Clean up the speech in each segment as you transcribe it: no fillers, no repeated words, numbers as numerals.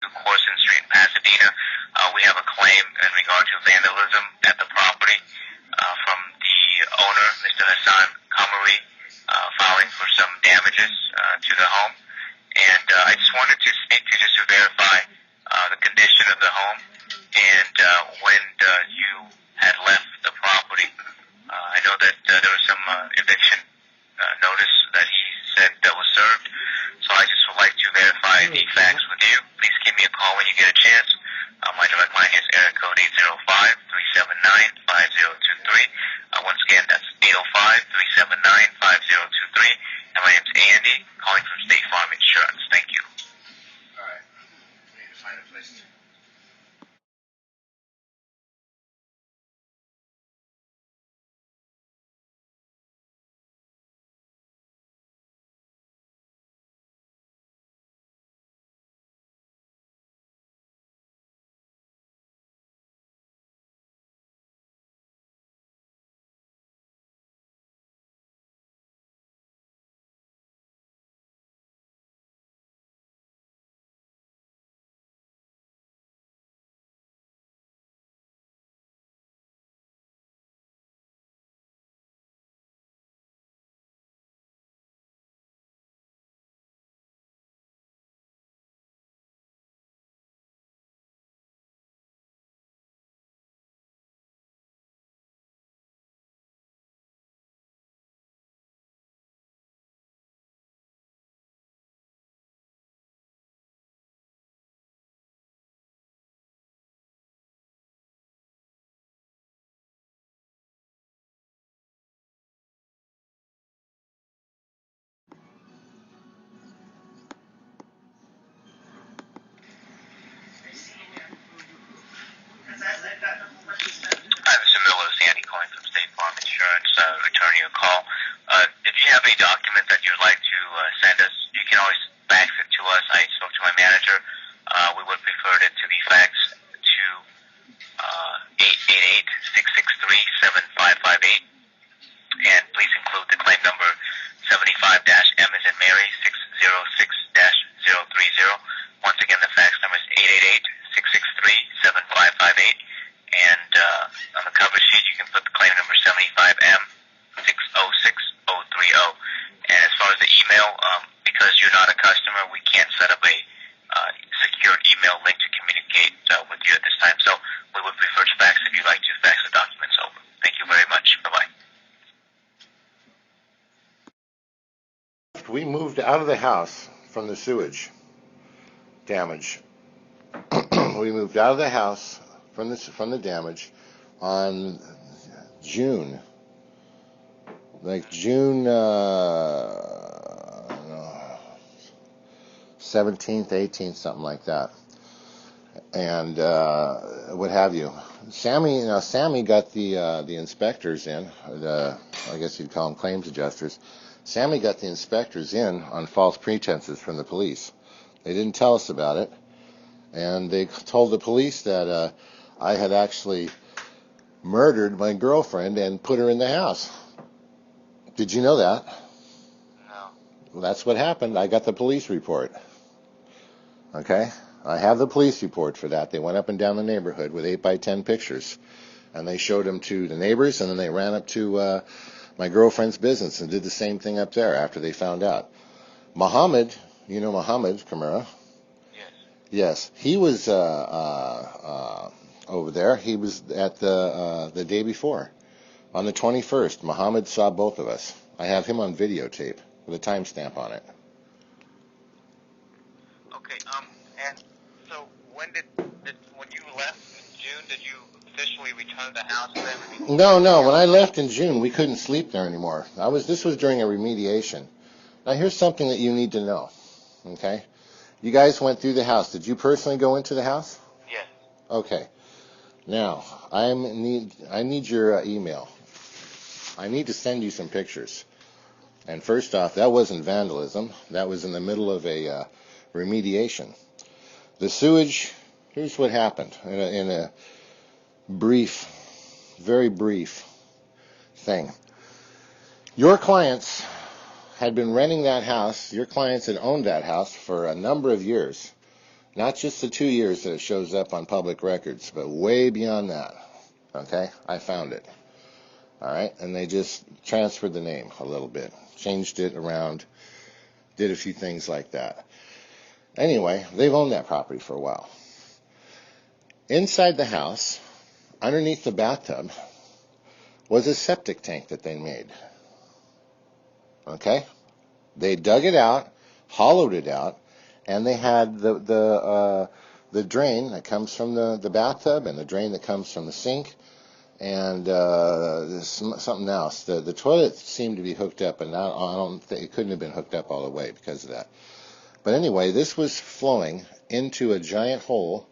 Corson Street in Pasadena. We have a claim in regard to vandalism at the property from the owner, Mr. Hassan Kamari, filing for some damages to the home. And I just wanted to speak to you just to verify the condition of the home and when you had left the property. I know that there was some eviction notice that he said that was served, so I just would like to verify the facts with you. Please give me a call when you get a chance. My direct line is area code 805-379-5023. Once again, that's 805-379-5023. And my name's Andy, calling from State Farm Insurance. Thank you. All right. We need to find a place to... Hi, Mr. Miller. It's Andy calling from State Farm Insurance, returning your call. If you have any document that you'd like to send us, you can always fax it to us. I spoke to my manager. We would prefer it to be faxed to 888-663-7558. And please include the claim number 75-M as in Mary 606-030. Once again, the fax number is 888-663-7558. And on the cover sheet, you can put the claim number 75M 606030. And as far as the email, because you're not a customer, we can't set up a secured email link to communicate with you at this time. So we would prefer to fax if you'd like to fax the documents over. Thank you very much. Bye-bye. We moved out of the house from the sewage damage. We moved out of the house from the damage on June 17th, 18th, something like that, and what have you. Sammy got the inspectors in. I guess you'd call them claims adjusters. Sammy got the inspectors in on false pretenses from the police. They didn't tell us about it, and they told the police that I had actually murdered my girlfriend and put her in the house. Did you know that? No. Well, that's what happened. I got the police report. Okay? I have the police report for that. They went up and down the neighborhood with 8x10 pictures, and they showed them to the neighbors, and then they ran up to my girlfriend's business and did the same thing up there after they found out. Muhammad, you know Muhammad Kamara? Yes, he was over there. He was at the day before, on the 21st. Muhammad saw both of us. I have him on videotape with a timestamp on it. Okay. And so when you left in June, did you officially return to the house then? No. When I left in June, we couldn't sleep there anymore. This was during a remediation. Now here's something that you need to know. Okay. You guys went through the house. Did you personally go into the house? Yes. Okay. Now, I need your email. I need to send you some pictures. And first off, that wasn't vandalism. That was in the middle of a remediation. The sewage, here's what happened in a brief, very brief thing. Your clients had been renting that house. Your clients had owned that house for a number of years. Not just the 2 years that it shows up on public records, but way beyond that. Okay? I found it. All right? And they just transferred the name a little bit, changed it around, did a few things like that. Anyway, they've owned that property for a while. Inside the house, underneath the bathtub, was a septic tank that they made. Okay? They dug it out, hollowed it out, and they had the drain that comes from the bathtub and the drain that comes from the sink and something else. The toilet seemed to be hooked up, and I don't think it couldn't have been hooked up all the way because of that. But anyway, this was flowing into a giant hole.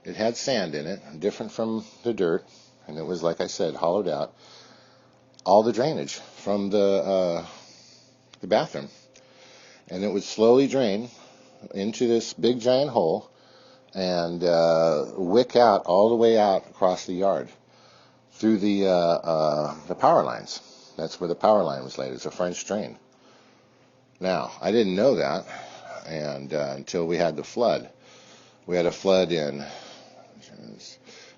It had sand in it, different from the dirt, and it was, like I said, hollowed out. All the drainage from the bathroom, and it would slowly drain into this big giant hole and wick out all the way out across the yard through the power lines. That's where the power line was laid. It's a French drain. Now, I didn't know that and until we had the flood. We had a flood in,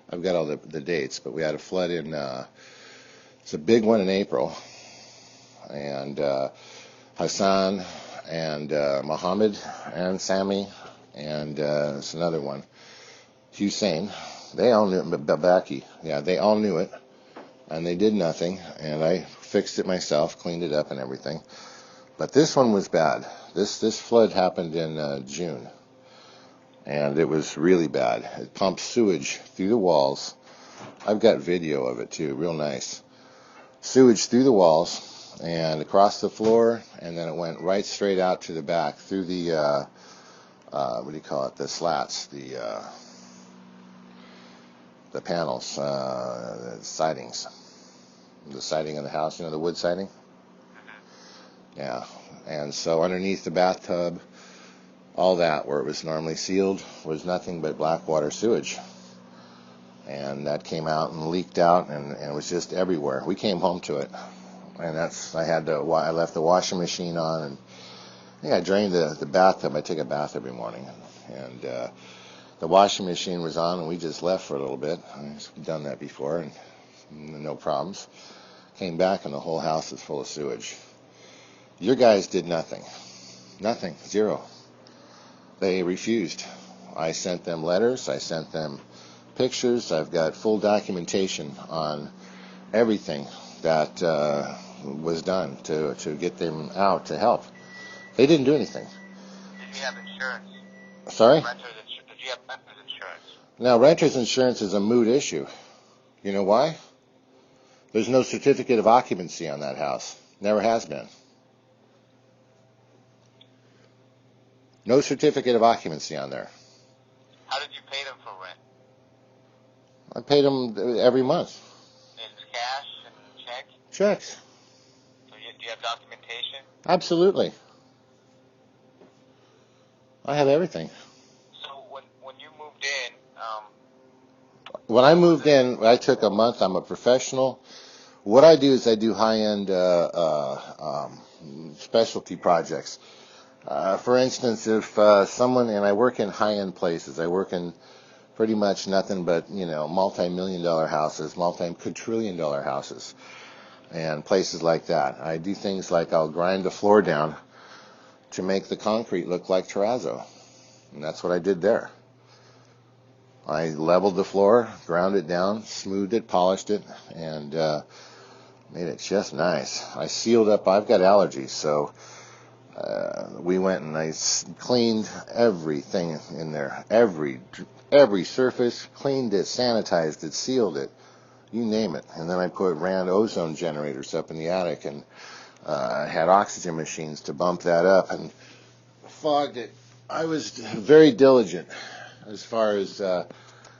I've got all the dates, but we had a flood in, it's a big one in April, and Hassan and Mohammed and Sammy and it's another one, Hussein. They all knew it. Babaki, yeah, they all knew it, and they did nothing. And I fixed it myself, cleaned it up and everything. But this one was bad. This flood happened in June, and it was really bad. It pumped sewage through the walls. I've got video of it too, real nice. Sewage through the walls and across the floor, and then it went right straight out to the back through the what do you call it? The slats, the panels, the sidings, the siding of the house. You know, the wood siding. Yeah, and so underneath the bathtub, all that where it was normally sealed was nothing but black water sewage, and that came out and leaked out, and it was just everywhere. We came home to it. And I left the washing machine on, and I drained the bathtub. I take a bath every morning, and the washing machine was on, and we just left for a little bit. I've done that before, and no problems. Came back, and the whole house is full of sewage. Your guys did nothing. Nothing. Zero. They refused. I sent them letters. I sent them pictures. I've got full documentation on everything that was done to get them out to help. They didn't do anything. Did you have insurance? Sorry? Did you have renter's insurance? Now, renter's insurance is a moot issue. You know why? There's no certificate of occupancy on that house. Never has been. No certificate of occupancy on there. How did you pay them for rent? I paid them every month. In cash and check? Checks. So do you have documentation? Absolutely. I have everything. So when you moved in, when I moved in, I took a month. I'm a professional. What I do is I do high-end specialty projects. For instance, if someone, and I work in high-end places, I work in pretty much nothing but, multi-million-dollar houses, multi-quadrillion-dollar houses, and places like that. I do things like I'll grind the floor down to make the concrete look like terrazzo, and that's what I did there. I leveled the floor, ground it down, smoothed it, polished it, and made it just nice. I sealed up. I've got allergies, so we went and I cleaned everything in there, every surface, cleaned it, sanitized it, sealed it, you name it. And then I ran ozone generators up in the attic, and had oxygen machines to bump that up, and fogged it. I was very diligent as far as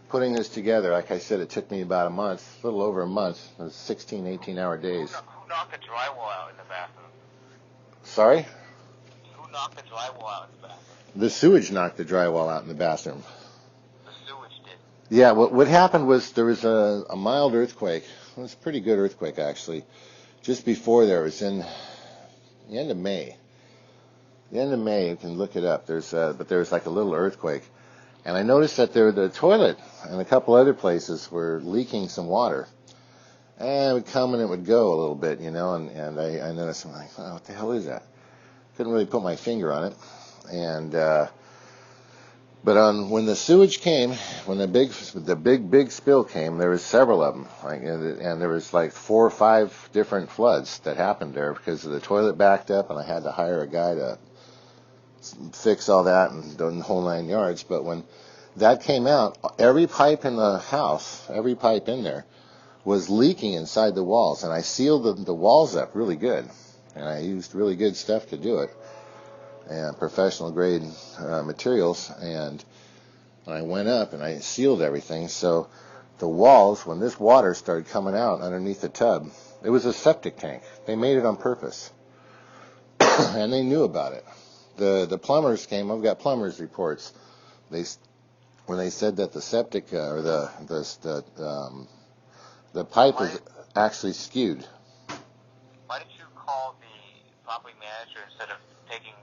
putting this together. Like I said, it took me about a month, a little over a month. It was 16, 18-hour days. who knocked the drywall out in the bathroom? Sorry? Who knocked the drywall out in the bathroom? The sewage knocked the drywall out in the bathroom. The sewage did. Yeah, what happened was there was a mild earthquake. It was a pretty good earthquake, actually. Just before there, it was in the end of May. The end of May, you can look it up. But there was like a little earthquake, And I noticed that the toilet and a couple other places were leaking some water. And it would come and it would go a little bit, and I noticed, I'm like, oh, what the hell is that? Couldn't really put my finger on it. And but when the sewage came, when the big spill came, there was several of them, and there was like 4 or 5 different floods that happened there because the toilet backed up, and I had to hire a guy to fix all that and the whole 9 yards. But when that came out, every pipe in the house, every pipe in there, was leaking inside the walls, and I sealed the walls up really good, and I used really good stuff to do it, and professional grade materials, and I went up and I sealed everything. So the walls, when this water started coming out underneath the tub, it was a septic tank. They made it on purpose, and they knew about it. The plumbers came. I've got plumbers reports. When they said that the septic or the pipe was actually skewed. Why did you call the property manager instead of taking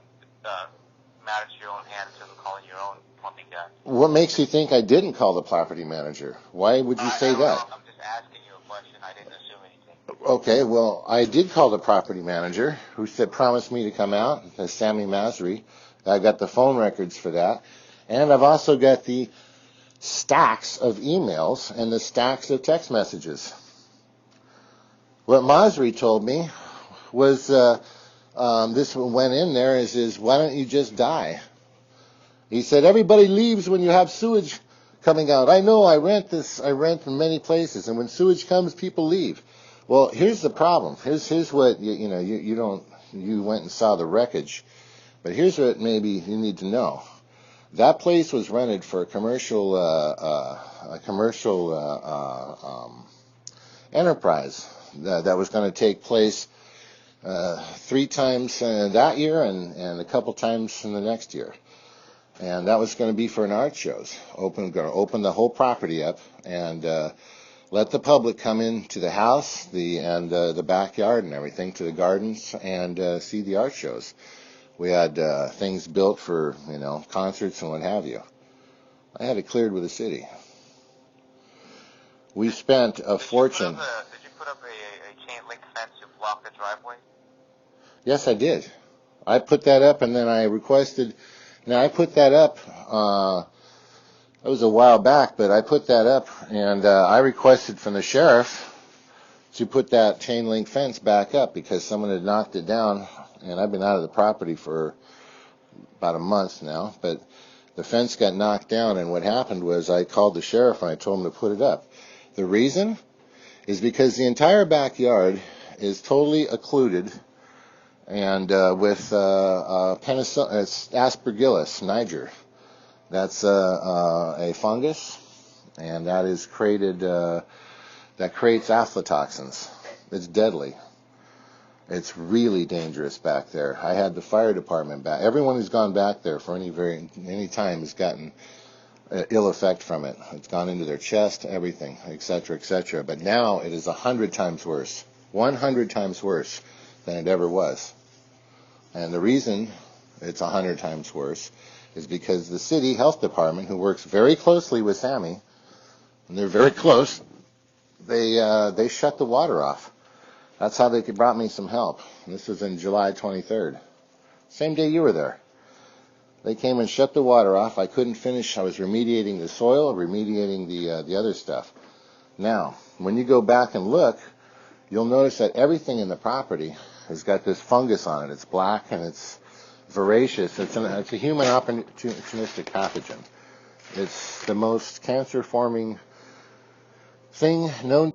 matters to your own hands and calling your own plumbing guy? What makes you think I didn't call the property manager? Why would you say that? I'm just asking you a question. I didn't assume anything. Okay, well, I did call the property manager, who promised me to come out, Sammy Masri. I got the phone records for that. And I've also got the stacks of emails and the stacks of text messages. What Masri told me was, this went in there, is why don't you just die? He said, everybody leaves when you have sewage coming out. I know, I rent in many places, and when sewage comes, people leave. Well, here's the problem. Here's what, you went and saw the wreckage, but here's what maybe you need to know. That place was rented for a commercial enterprise that was going to take place 3 times that year and a couple times in the next year. And that was going to be for an art shows. Going to open the whole property up and let the public come into the house, the backyard and everything, to the gardens, and see the art shows. We had things built for, concerts and what have you. I had it cleared with the city. We spent a fortune. Did you put up a chain link fence to block the driveway? Yes, I did. I put that up, and then I requested. Now, I put that up. That was a while back, but I put that up, and I requested from the sheriff to put that chain link fence back up because someone had knocked it down, and I've been out of the property for about a month now, but the fence got knocked down, and what happened was I called the sheriff and I told him to put it up. The reason is because the entire backyard is totally occluded and with penicillin, it's aspergillus niger. That's a fungus, and that is created that creates aflatoxins. It's deadly. It's really dangerous back there. I had the fire department back. Everyone who's gone back there for any time has gotten ill effect from it. It's gone into their chest, everything, etc., etc. But now it is 100 times worse. 100 times worse than it ever was. And the reason it's 100 times worse is because the city health department, who works very closely with Sammy, and they're very close, they shut the water off. That's how they brought me some help. This was in July 23rd. Same day you were there. They came and shut the water off. I couldn't finish. I was remediating the soil, remediating the other stuff. Now, when you go back and look, you'll notice that everything in the property has got this fungus on it. It's black and it's voracious. It's a human opportunistic pathogen. It's the most cancer-forming thing known